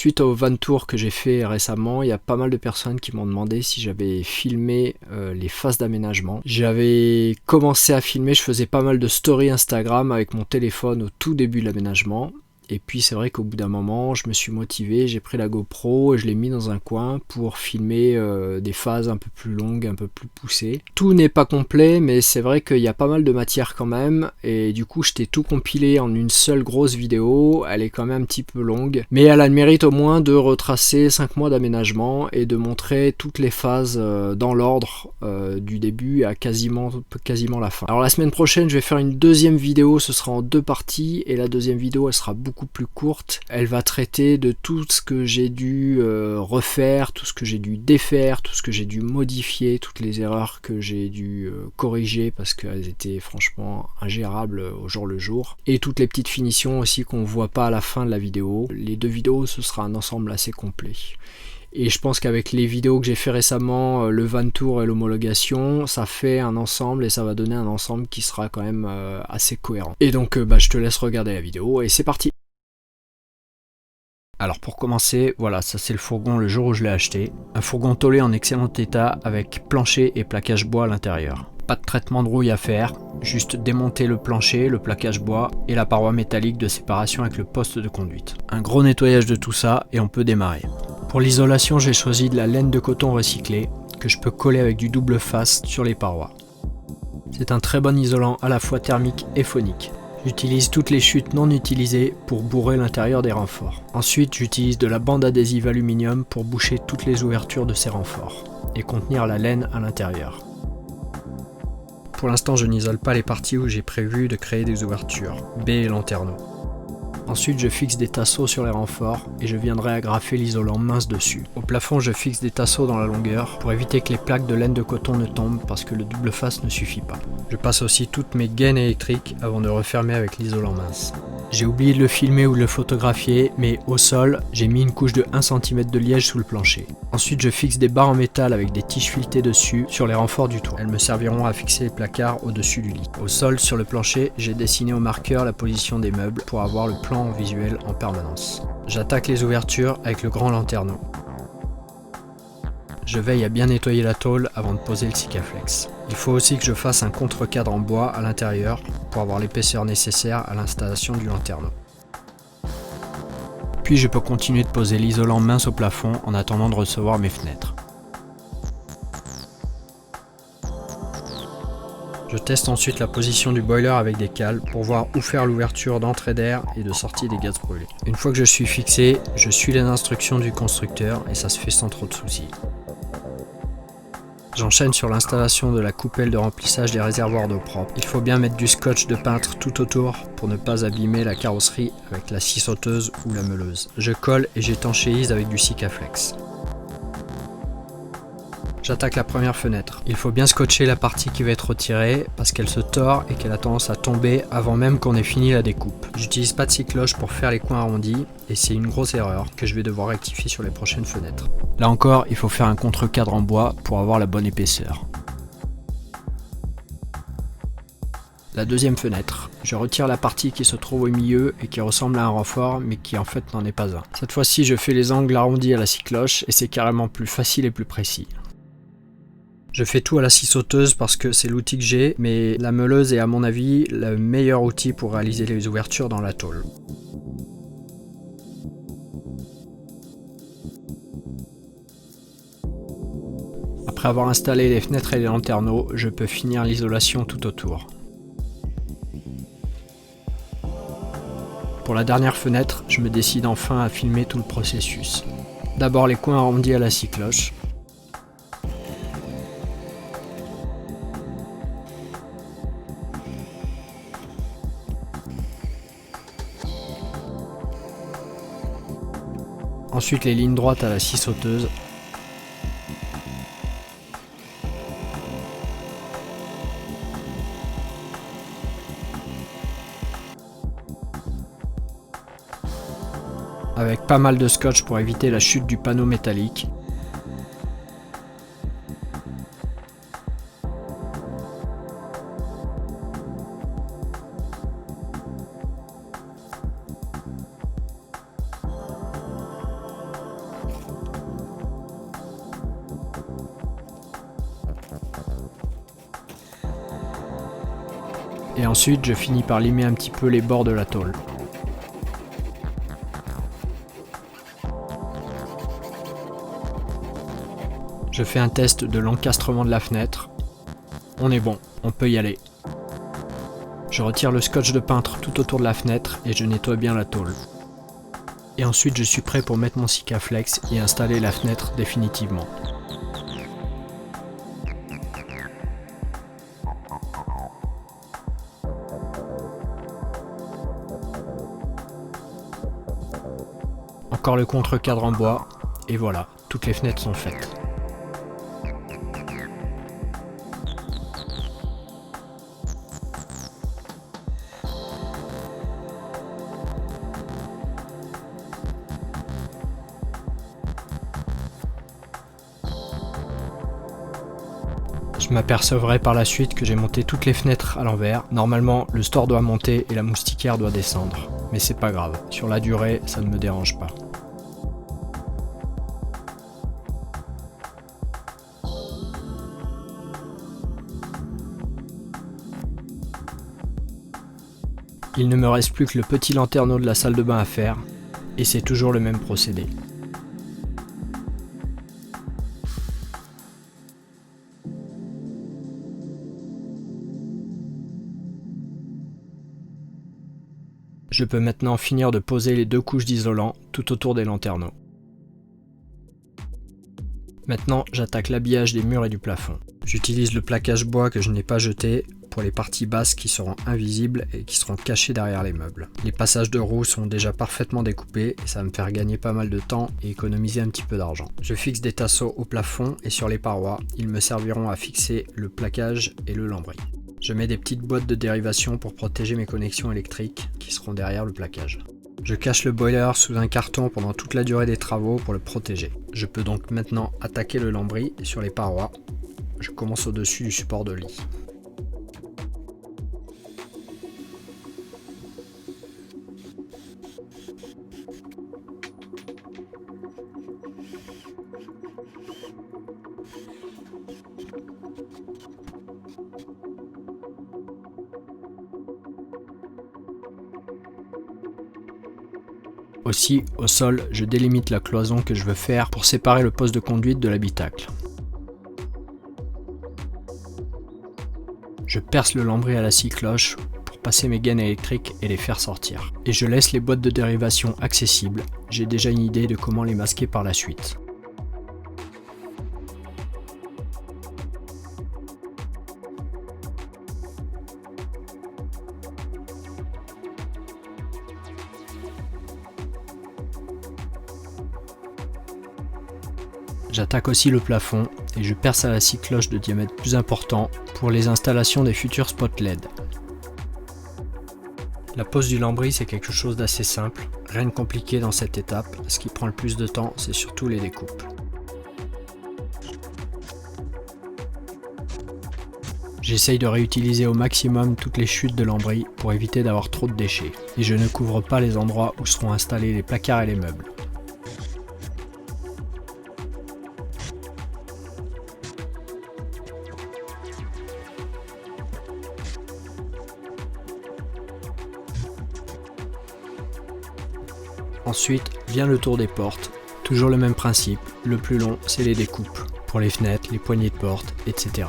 Suite au van tour que j'ai fait récemment, il y a pas mal de personnes qui m'ont demandé si j'avais filmé les phases d'aménagement. J'avais commencé à filmer, je faisais pas mal de stories Instagram avec mon téléphone au tout début de l'aménagement. Et puis c'est vrai qu'au bout d'un moment, je me suis motivé, j'ai pris la GoPro et je l'ai mis dans un coin pour filmer des phases un peu plus longues, un peu plus poussées. Tout n'est pas complet, mais c'est vrai qu'il y a pas mal de matière quand même. Et du coup, je t'ai tout compilé en une seule grosse vidéo. Elle est quand même un petit peu longue, mais elle a le mérite au moins de retracer 5 mois d'aménagement et de montrer toutes les phases dans l'ordre du début à quasiment la fin. Alors la semaine prochaine, je vais faire une deuxième vidéo, ce sera en 2 parties, et la deuxième vidéo, elle sera beaucoup plus courte. Elle va traiter de tout ce que j'ai dû refaire, tout ce que j'ai dû défaire, tout ce que j'ai dû modifier, toutes les erreurs que j'ai dû corriger parce qu'elles étaient franchement ingérables au jour le jour. Et toutes les petites finitions aussi qu'on voit pas à la fin de la vidéo. Les 2 vidéos, ce sera un ensemble assez complet. Et je pense qu'avec les vidéos que j'ai fait récemment, le van tour et l'homologation, ça fait un ensemble et ça va donner un ensemble qui sera quand même assez cohérent. Et donc je te laisse regarder la vidéo et c'est parti. Alors pour commencer, voilà, ça c'est le fourgon le jour où je l'ai acheté. Un fourgon tôlé en excellent état avec plancher et plaquage bois à l'intérieur. Pas de traitement de rouille à faire, juste démonter le plancher, le plaquage bois et la paroi métallique de séparation avec le poste de conduite. Un gros nettoyage de tout ça et on peut démarrer. Pour l'isolation, j'ai choisi de la laine de coton recyclée que je peux coller avec du double face sur les parois. C'est un très bon isolant à la fois thermique et phonique. J'utilise toutes les chutes non utilisées pour bourrer l'intérieur des renforts. Ensuite, j'utilise de la bande adhésive aluminium pour boucher toutes les ouvertures de ces renforts et contenir la laine à l'intérieur. Pour l'instant, je n'isole pas les parties où j'ai prévu de créer des ouvertures, baies et lanterneaux. Ensuite, je fixe des tasseaux sur les renforts et je viendrai agrafer l'isolant mince dessus. Au plafond, je fixe des tasseaux dans la longueur pour éviter que les plaques de laine de coton ne tombent parce que le double face ne suffit pas. Je passe aussi toutes mes gaines électriques avant de refermer avec l'isolant mince. J'ai oublié de le filmer ou de le photographier, mais au sol, j'ai mis une couche de 1 cm de liège sous le plancher. Ensuite, je fixe des barres en métal avec des tiges filetées dessus sur les renforts du toit. Elles me serviront à fixer les placards au-dessus du lit. Au sol, sur le plancher, j'ai dessiné au marqueur la position des meubles pour avoir le plan visuel en permanence. J'attaque les ouvertures avec le grand lanterneau. Je veille à bien nettoyer la tôle avant de poser le Sikaflex. Il faut aussi que je fasse un contre-cadre en bois à l'intérieur pour avoir l'épaisseur nécessaire à l'installation du lanterneau. Puis je peux continuer de poser l'isolant mince au plafond en attendant de recevoir mes fenêtres. Je teste ensuite la position du boiler avec des cales pour voir où faire l'ouverture d'entrée d'air et de sortie des gaz brûlés. Une fois que je suis fixé, je suis les instructions du constructeur et ça se fait sans trop de soucis. J'enchaîne sur l'installation de la coupelle de remplissage des réservoirs d'eau propre. Il faut bien mettre du scotch de peintre tout autour pour ne pas abîmer la carrosserie avec la scie sauteuse ou la meuleuse. Je colle et j'étanchéise avec du Sikaflex. J'attaque la première fenêtre. Il faut bien scotcher la partie qui va être retirée parce qu'elle se tord et qu'elle a tendance à tomber avant même qu'on ait fini la découpe. J'utilise pas de scie-cloche pour faire les coins arrondis et c'est une grosse erreur que je vais devoir rectifier sur les prochaines fenêtres. Là encore, il faut faire un contre-cadre en bois pour avoir la bonne épaisseur. La deuxième fenêtre. Je retire la partie qui se trouve au milieu et qui ressemble à un renfort mais qui en fait n'en est pas un. Cette fois-ci, je fais les angles arrondis à la scie-cloche et c'est carrément plus facile et plus précis. Je fais tout à la scie sauteuse parce que c'est l'outil que j'ai, mais la meuleuse est à mon avis le meilleur outil pour réaliser les ouvertures dans la tôle. Après avoir installé les fenêtres et les lanterneaux, je peux finir l'isolation tout autour. Pour la dernière fenêtre, je me décide enfin à filmer tout le processus. D'abord les coins arrondis à la scie-cloche. Ensuite les lignes droites à la scie sauteuse. Avec pas mal de scotch pour éviter la chute du panneau métallique. Et ensuite je finis par limer un petit peu les bords de la tôle. Je fais un test de l'encastrement de la fenêtre. On est bon, on peut y aller. Je retire le scotch de peintre tout autour de la fenêtre et je nettoie bien la tôle. Et ensuite je suis prêt pour mettre mon Sikaflex et installer la fenêtre définitivement. Encore le contre-cadre en bois, et voilà, toutes les fenêtres sont faites. Je m'apercevrai par la suite que j'ai monté toutes les fenêtres à l'envers. Normalement, le store doit monter et la moustiquaire doit descendre. Mais c'est pas grave, sur la durée, ça ne me dérange pas. Il ne me reste plus que le petit lanterneau de la salle de bain à faire, et c'est toujours le même procédé. Je peux maintenant finir de poser les 2 couches d'isolant tout autour des lanterneaux. Maintenant, j'attaque l'habillage des murs et du plafond. J'utilise le plaquage bois que je n'ai pas jeté pour les parties basses qui seront invisibles et qui seront cachées derrière les meubles. Les passages de roues sont déjà parfaitement découpés et ça va me faire gagner pas mal de temps et économiser un petit peu d'argent. Je fixe des tasseaux au plafond et sur les parois. Ils me serviront à fixer le plaquage et le lambris. Je mets des petites boîtes de dérivation pour protéger mes connexions électriques qui seront derrière le plaquage. Je cache le boiler sous un carton pendant toute la durée des travaux pour le protéger. Je peux donc maintenant attaquer le lambris sur les parois. Je commence au-dessus du support de lit. Aussi, au sol, je délimite la cloison que je veux faire pour séparer le poste de conduite de l'habitacle. Je perce le lambris à la scie cloche pour passer mes gaines électriques et les faire sortir. Et je laisse les boîtes de dérivation accessibles, j'ai déjà une idée de comment les masquer par la suite. J'attaque aussi le plafond et je perce à la scie cloche de diamètre plus important pour les installations des futurs spots LED. La pose du lambris c'est quelque chose d'assez simple, rien de compliqué dans cette étape, ce qui prend le plus de temps c'est surtout les découpes. J'essaye de réutiliser au maximum toutes les chutes de lambris pour éviter d'avoir trop de déchets, et je ne couvre pas les endroits où seront installés les placards et les meubles. Ensuite vient le tour des portes, toujours le même principe, le plus long c'est les découpes, pour les fenêtres, les poignées de porte, etc.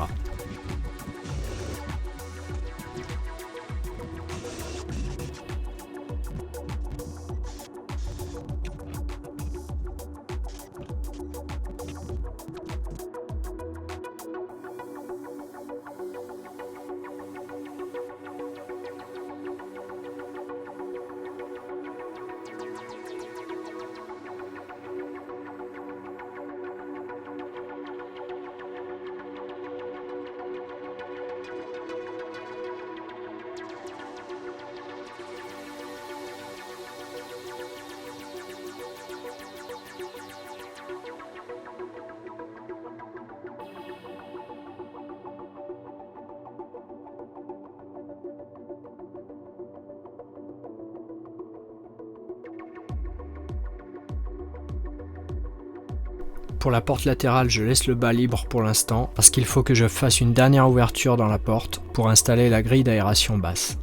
pour la porte latérale, je laisse le bas libre pour l'instant parce qu'il faut que je fasse une dernière ouverture dans la porte pour installer la grille d'aération basse.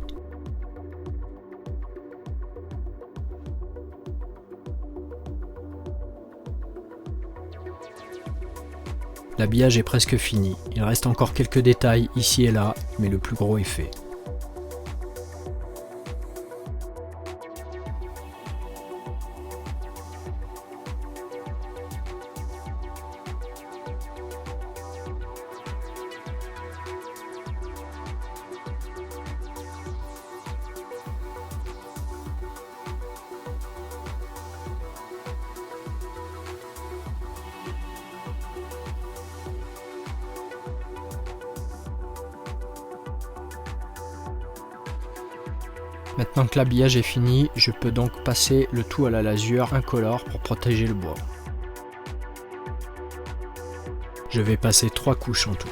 L'habillage est presque fini, il reste encore quelques détails ici et là, mais le plus gros est fait. Maintenant que l'habillage est fini, je peux donc passer le tout à la lasure incolore pour protéger le bois. Je vais passer 3 couches en tout.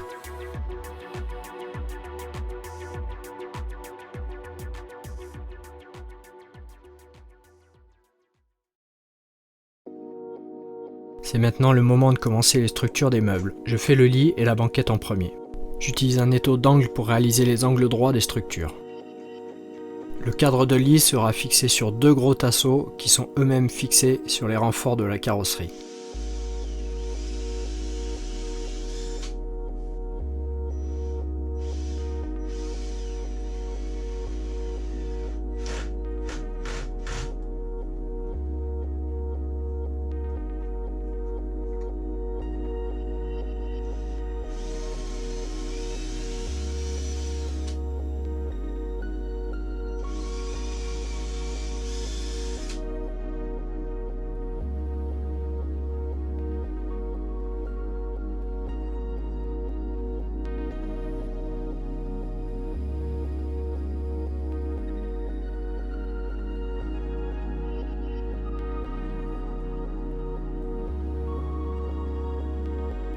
C'est maintenant le moment de commencer les structures des meubles. Je fais le lit et la banquette en premier. J'utilise un étau d'angle pour réaliser les angles droits des structures. Le cadre de lit sera fixé sur 2 gros tasseaux qui sont eux-mêmes fixés sur les renforts de la carrosserie.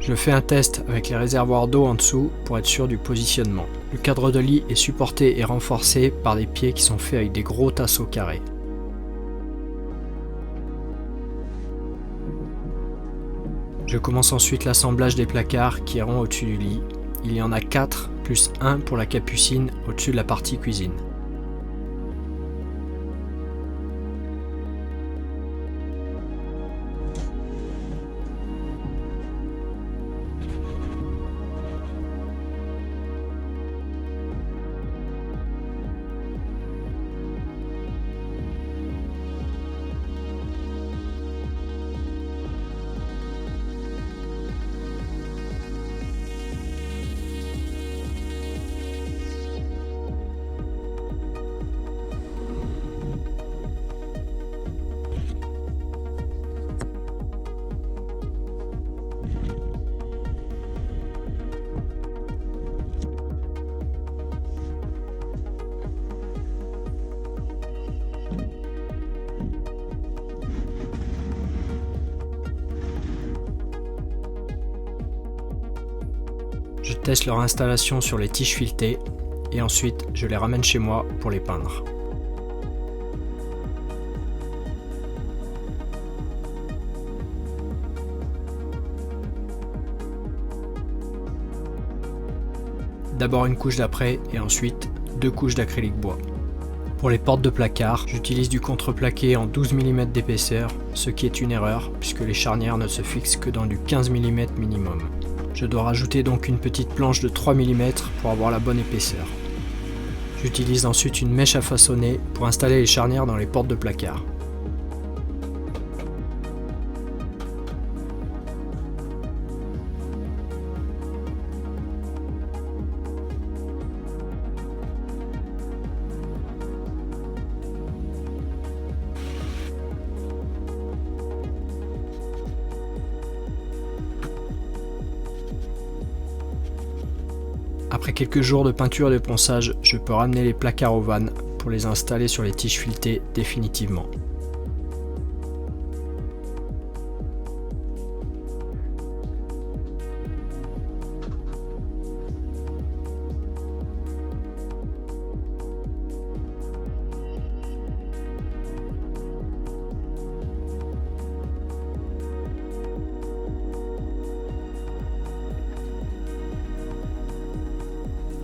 Je fais un test avec les réservoirs d'eau en dessous pour être sûr du positionnement. Le cadre de lit est supporté et renforcé par des pieds qui sont faits avec des gros tasseaux carrés. Je commence ensuite l'assemblage des placards qui iront au-dessus du lit. Il y en a 4 plus 1 pour la capucine au-dessus de la partie cuisine. Je teste leur installation sur les tiges filetées et ensuite je les ramène chez moi pour les peindre. D'abord une couche d'après et ensuite 2 couches d'acrylique bois. Pour les portes de placard, j'utilise du contreplaqué en 12 mm d'épaisseur, ce qui est une erreur puisque les charnières ne se fixent que dans du 15 mm minimum. Je dois rajouter donc une petite planche de 3 mm pour avoir la bonne épaisseur. J'utilise ensuite une mèche à façonner pour installer les charnières dans les portes de placard. Après quelques jours de peinture et de ponçage, je peux ramener les placards au van pour les installer sur les tiges filetées définitivement.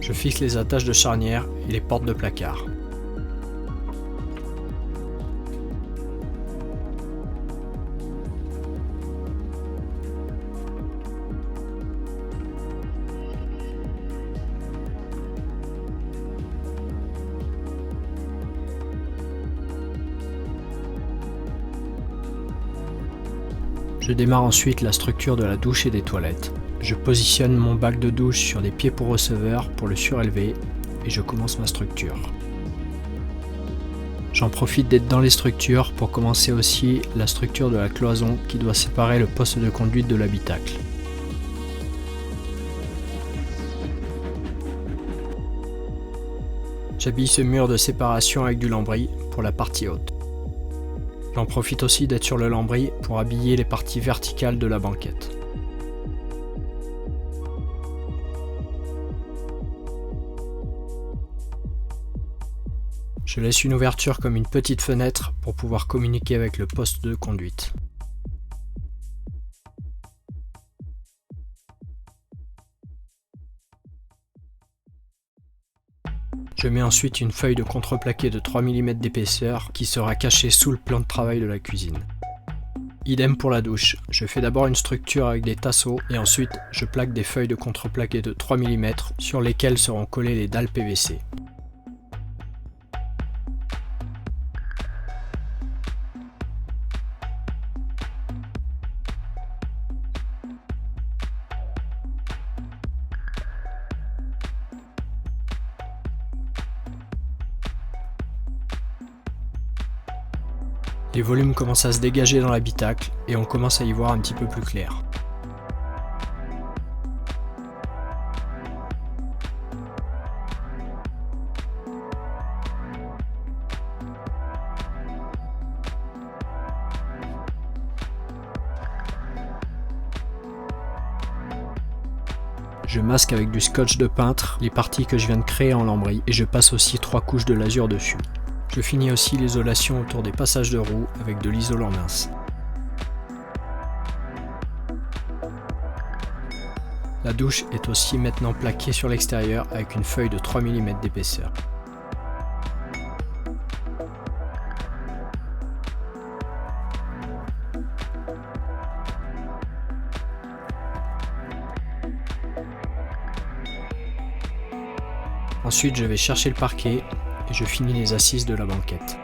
Je fixe les attaches de charnière et les portes de placard. Je démarre ensuite la structure de la douche et des toilettes. Je positionne mon bac de douche sur des pieds pour receveur pour le surélever et je commence ma structure. J'en profite d'être dans les structures pour commencer aussi la structure de la cloison qui doit séparer le poste de conduite de l'habitacle. J'habille ce mur de séparation avec du lambris pour la partie haute. J'en profite aussi d'être sur le lambris pour habiller les parties verticales de la banquette. Je laisse une ouverture comme une petite fenêtre pour pouvoir communiquer avec le poste de conduite. Je mets ensuite une feuille de contreplaqué de 3 mm d'épaisseur qui sera cachée sous le plan de travail de la cuisine. Idem pour la douche, je fais d'abord une structure avec des tasseaux et ensuite je plaque des feuilles de contreplaqué de 3 mm sur lesquelles seront collées les dalles PVC. Les volumes commencent à se dégager dans l'habitacle et on commence à y voir un petit peu plus clair. Je masque avec du scotch de peintre les parties que je viens de créer en lambris et je passe aussi 3 couches de lasure dessus. Je finis aussi l'isolation autour des passages de roues avec de l'isolant mince. La douche est aussi maintenant plaquée sur l'extérieur avec une feuille de 3 mm d'épaisseur. Ensuite, je vais chercher le parquet et je finis les assises de la banquette.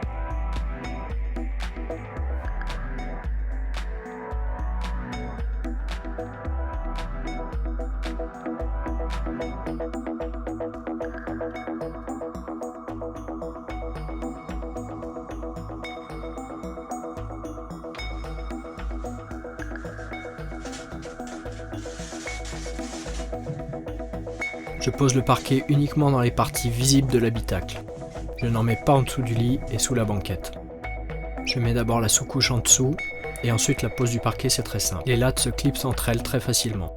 Je pose le parquet uniquement dans les parties visibles de l'habitacle. Je n'en mets pas en dessous du lit et sous la banquette. Je mets d'abord la sous-couche en dessous et ensuite la pose du parquet, c'est très simple. Les lattes se clipsent entre elles très facilement.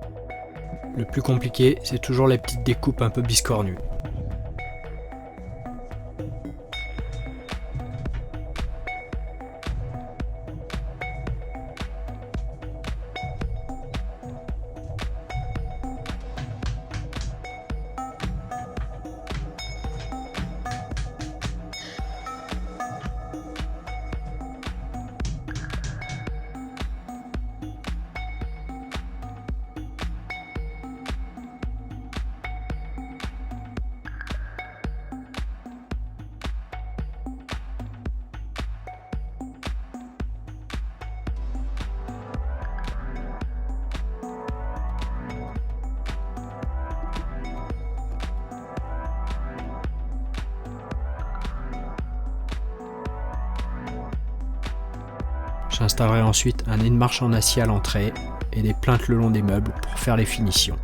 Le plus compliqué, c'est toujours les petites découpes un peu biscornues. J'installerai ensuite un aide-marche en acier à l'entrée et des plinthes le long des meubles pour faire les finitions.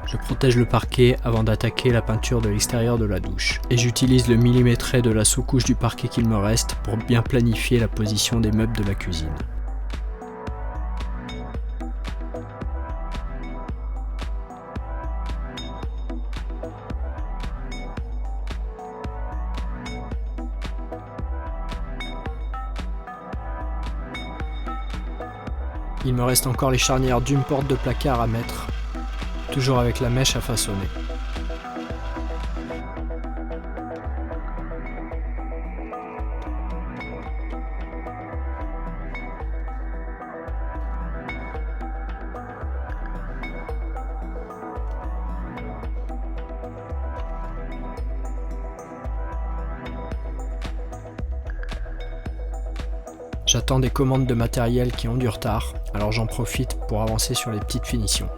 Je protège le parquet avant d'attaquer la peinture de l'extérieur de la douche. Et j'utilise le millimétré de la sous-couche du parquet qu'il me reste pour bien planifier la position des meubles de la cuisine. Il me reste encore les charnières d'une porte de placard à mettre, toujours avec la mèche à façonner. J'attends des commandes de matériel qui ont du retard, alors j'en profite pour avancer sur les petites finitions.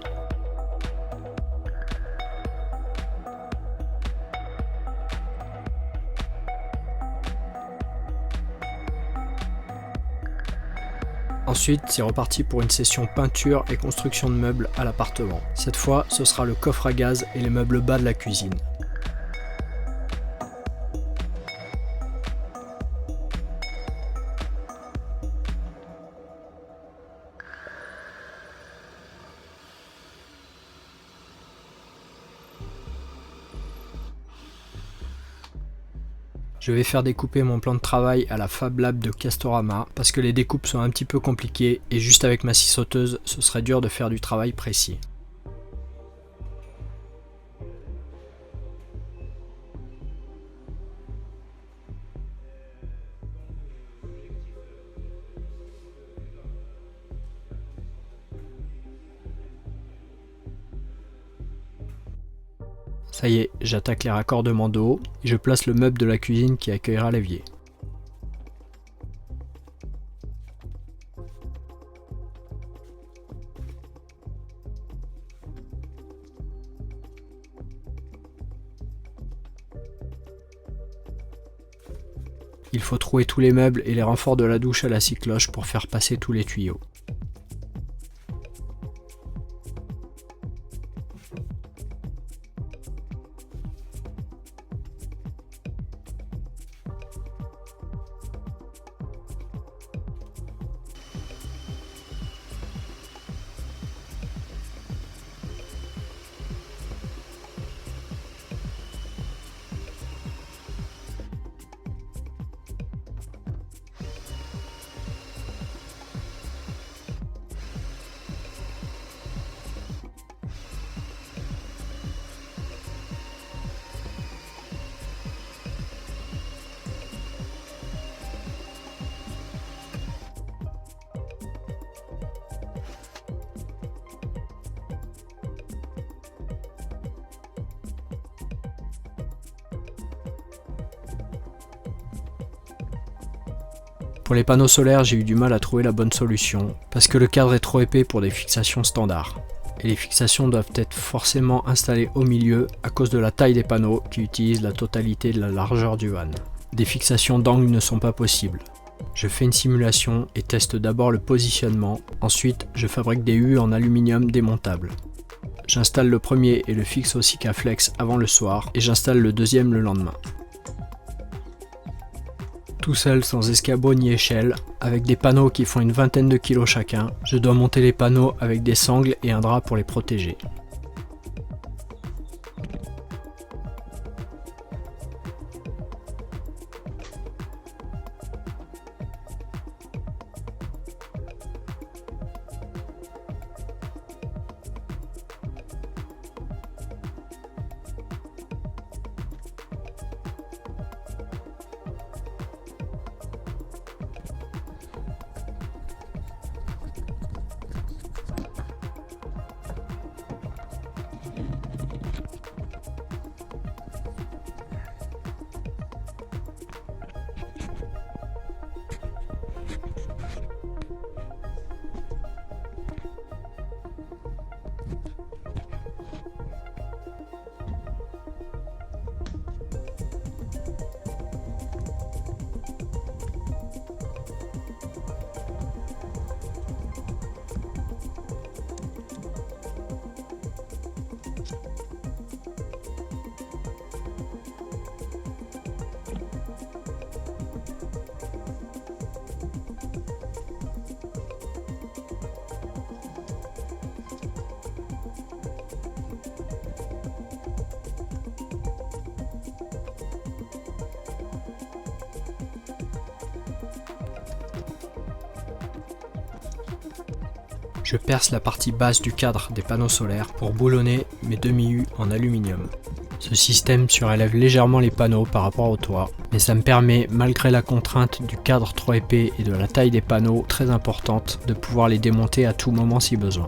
Ensuite, c'est reparti pour une session peinture et construction de meubles à l'appartement. Cette fois, ce sera le coffre à gaz et les meubles bas de la cuisine. Je vais faire découper mon plan de travail à la Fab Lab de Castorama parce que les découpes sont un petit peu compliquées et juste avec ma scie sauteuse, ce serait dur de faire du travail précis. Ça y est, j'attaque les raccordements d'eau et je place le meuble de la cuisine qui accueillera l'évier. Il faut trouer tous les meubles et les renforts de la douche à la scie cloche pour faire passer tous les tuyaux. Pour les panneaux solaires, j'ai eu du mal à trouver la bonne solution, parce que le cadre est trop épais pour des fixations standards. Et les fixations doivent être forcément installées au milieu à cause de la taille des panneaux qui utilisent la totalité de la largeur du van. Des fixations d'angle ne sont pas possibles. Je fais une simulation et teste d'abord le positionnement, ensuite je fabrique des hues en aluminium démontables. J'installe le premier et le fixe au Sikaflex avant le soir, et j'installe le deuxième le lendemain. Tout seul, sans escabeau ni échelle, avec des panneaux qui font une vingtaine de kilos chacun, je dois monter les panneaux avec des sangles et un drap pour les protéger. Je perce la partie basse du cadre des panneaux solaires pour boulonner mes demi-U en aluminium. Ce système surélève légèrement les panneaux par rapport au toit, mais ça me permet, malgré la contrainte du cadre trop épais et de la taille des panneaux très importante, de pouvoir les démonter à tout moment si besoin.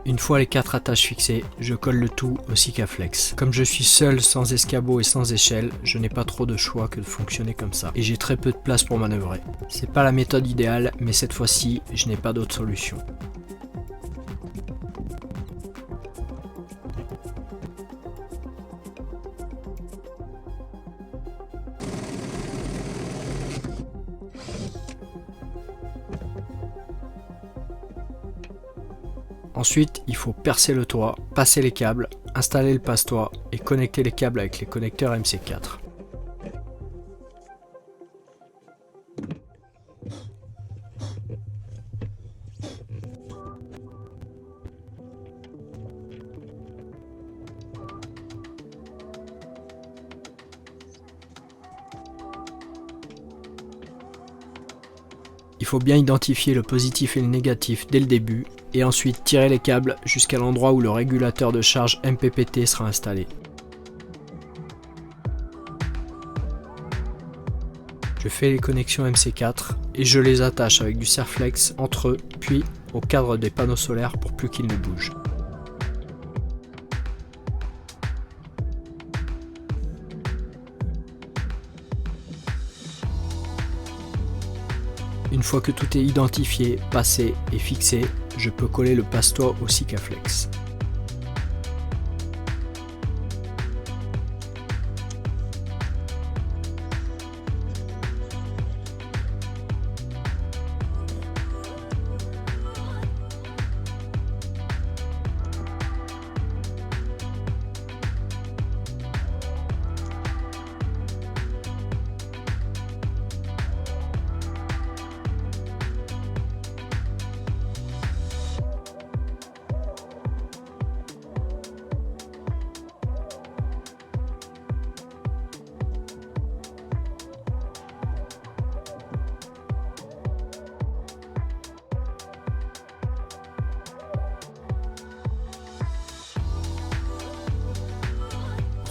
Une fois les 4 attaches fixées, je colle le tout au Sikaflex. Comme je suis seul, sans escabeau et sans échelle, je n'ai pas trop de choix que de fonctionner comme ça. Et j'ai très peu de place pour manœuvrer. C'est pas la méthode idéale, mais cette fois-ci, je n'ai pas d'autre solution. Ensuite, il faut percer le toit, passer les câbles, installer le passe-toit et connecter les câbles avec les connecteurs MC4. Il faut bien identifier le positif et le négatif dès le début et ensuite tirer les câbles jusqu'à l'endroit où le régulateur de charge MPPT sera installé. Je fais les connexions MC4 et je les attache avec du Serflex entre eux puis au cadre des panneaux solaires pour plus qu'ils ne bougent. Une fois que tout est identifié, passé et fixé, je peux coller le passe-toit au Sikaflex.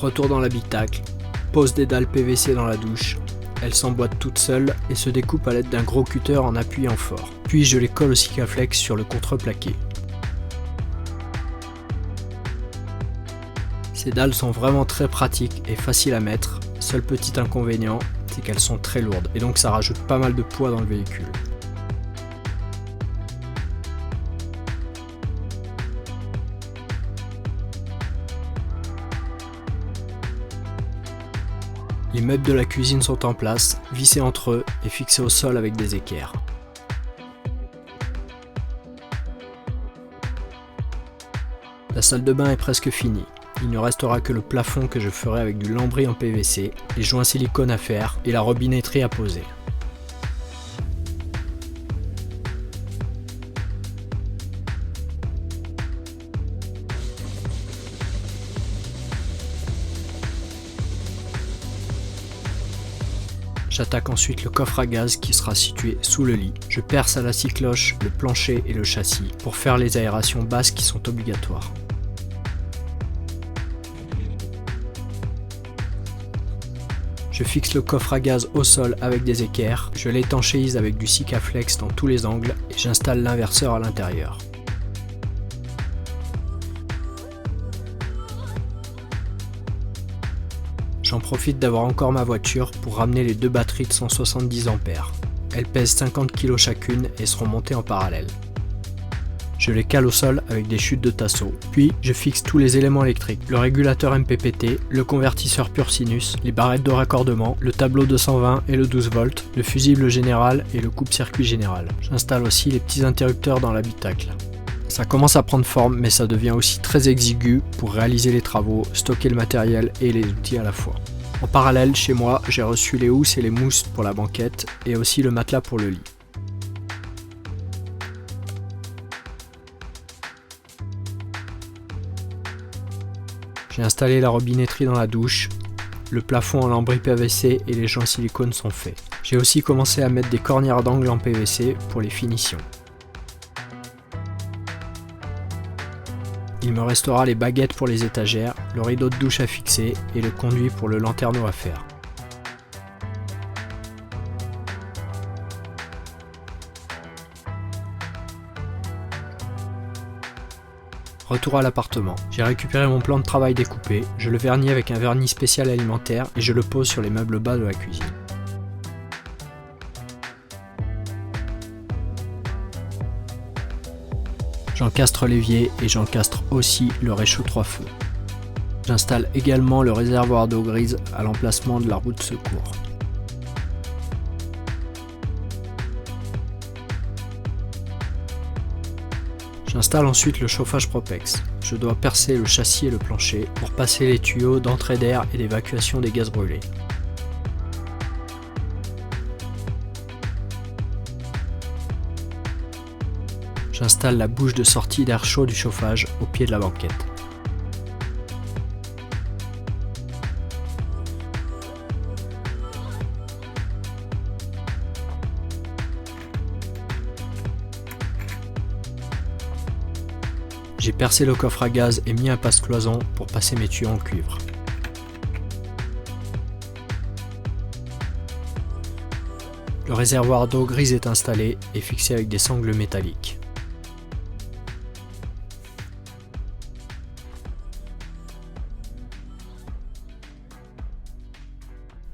Retour dans l'habitacle, pose des dalles PVC dans la douche, elles s'emboîtent toutes seules et se découpent à l'aide d'un gros cutter en appuyant fort. Puis je les colle au Sikaflex sur le contreplaqué. Ces dalles sont vraiment très pratiques et faciles à mettre, seul petit inconvénient, c'est qu'elles sont très lourdes et donc ça rajoute pas mal de poids dans le véhicule. Les meubles de la cuisine sont en place, vissés entre eux et fixés au sol avec des équerres. La salle de bain est presque finie. Il ne restera que le plafond que je ferai avec du lambris en PVC, les joints silicone à faire et la robinetterie à poser. J'attaque ensuite le coffre à gaz qui sera situé sous le lit. Je perce à la scie cloche le plancher et le châssis pour faire les aérations basses qui sont obligatoires. Je fixe le coffre à gaz au sol avec des équerres, je l'étanchéise avec du Sikaflex dans tous les angles et j'installe l'inverseur à l'intérieur. J'en profite d'avoir encore ma voiture pour ramener les deux batteries de 170 A. Elles pèsent 50 kg chacune et seront montées en parallèle. Je les cale au sol avec des chutes de tasseau. Puis je fixe tous les éléments électriques, le régulateur MPPT, le convertisseur pur sinus, les barrettes de raccordement, le tableau 220 et le 12 volts, le fusible général et le coupe-circuit général. J'installe aussi les petits interrupteurs dans l'habitacle. Ça commence à prendre forme, mais ça devient aussi très exigu pour réaliser les travaux, stocker le matériel et les outils à la fois. En parallèle, chez moi, j'ai reçu les housses et les mousses pour la banquette et aussi le matelas pour le lit. J'ai installé la robinetterie dans la douche, le plafond en lambris PVC et les joints silicone sont faits. J'ai aussi commencé à mettre des cornières d'angle en PVC pour les finitions. Il me restera les baguettes pour les étagères, le rideau de douche à fixer et le conduit pour le lanterneau à faire. Retour à l'appartement. J'ai récupéré mon plan de travail découpé, je le vernis avec un vernis spécial alimentaire et je le pose sur les meubles bas de la cuisine. J'encastre l'évier et j'encastre aussi le réchaud 3 feux. J'installe également le réservoir d'eau grise à l'emplacement de la roue de secours. J'installe ensuite le chauffage Propex. Je dois percer le châssis et le plancher pour passer les tuyaux d'entrée d'air et d'évacuation des gaz brûlés. J'installe la bouche de sortie d'air chaud du chauffage au pied de la banquette. J'ai percé le coffre à gaz et mis un passe-cloison pour passer mes tuyaux en cuivre. Le réservoir d'eau grise est installé et fixé avec des sangles métalliques.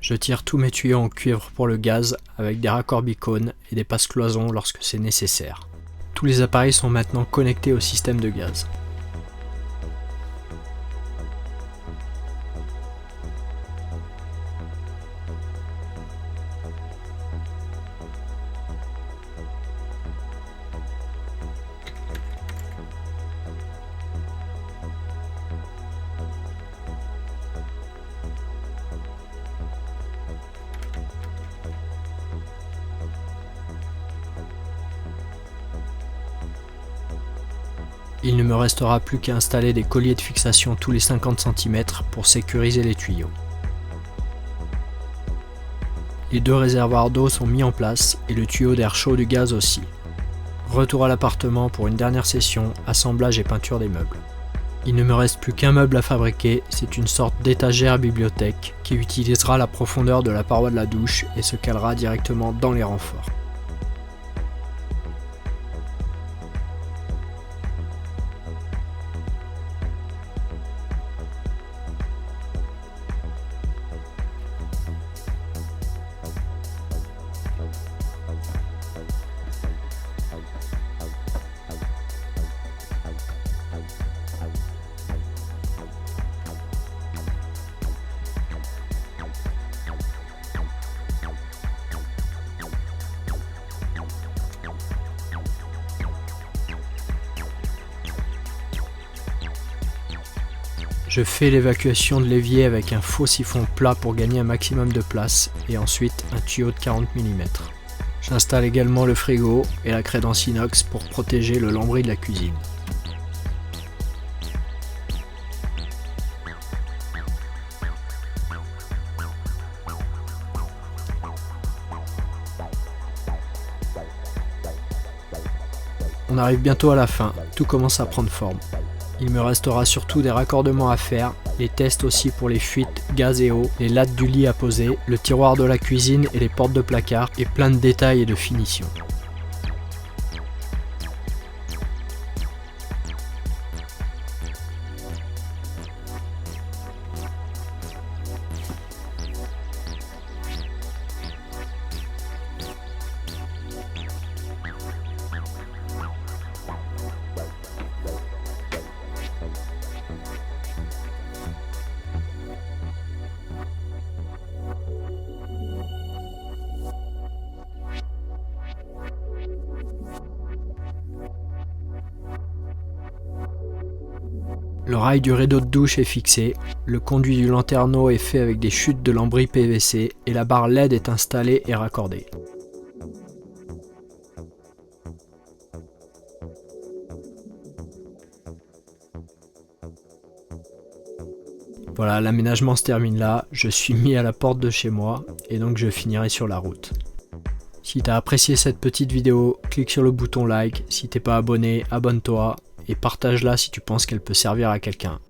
Je tire tous mes tuyaux en cuivre pour le gaz avec des raccords bicônes et des passe-cloisons lorsque c'est nécessaire. Tous les appareils sont maintenant connectés au système de gaz. Il ne me restera plus qu'à installer des colliers de fixation tous les 50 cm pour sécuriser les tuyaux. Les deux réservoirs d'eau sont mis en place et le tuyau d'air chaud du gaz aussi. Retour à l'appartement pour une dernière session, assemblage et peinture des meubles. Il ne me reste plus qu'un meuble à fabriquer, c'est une sorte d'étagère bibliothèque qui utilisera la profondeur de la paroi de la douche et se calera directement dans les renforts. Je fais l'évacuation de l'évier avec un faux siphon plat pour gagner un maximum de place et ensuite un tuyau de 40 mm. J'installe également le frigo et la crédence inox pour protéger le lambris de la cuisine. On arrive bientôt à la fin, tout commence à prendre forme. Il me restera surtout des raccordements à faire, les tests aussi pour les fuites, gaz et eau, les lattes du lit à poser, le tiroir de la cuisine et les portes de placard et plein de détails et de finitions. Le rail du rideau de douche est fixé, le conduit du lanterneau est fait avec des chutes de lambris PVC et la barre LED est installée et raccordée. Voilà, l'aménagement se termine là, je suis mis à la porte de chez moi et donc je finirai sur la route. Si tu as apprécié cette petite vidéo, clique sur le bouton like, si t'es pas abonné, abonne-toi et partage-la si tu penses qu'elle peut servir à quelqu'un.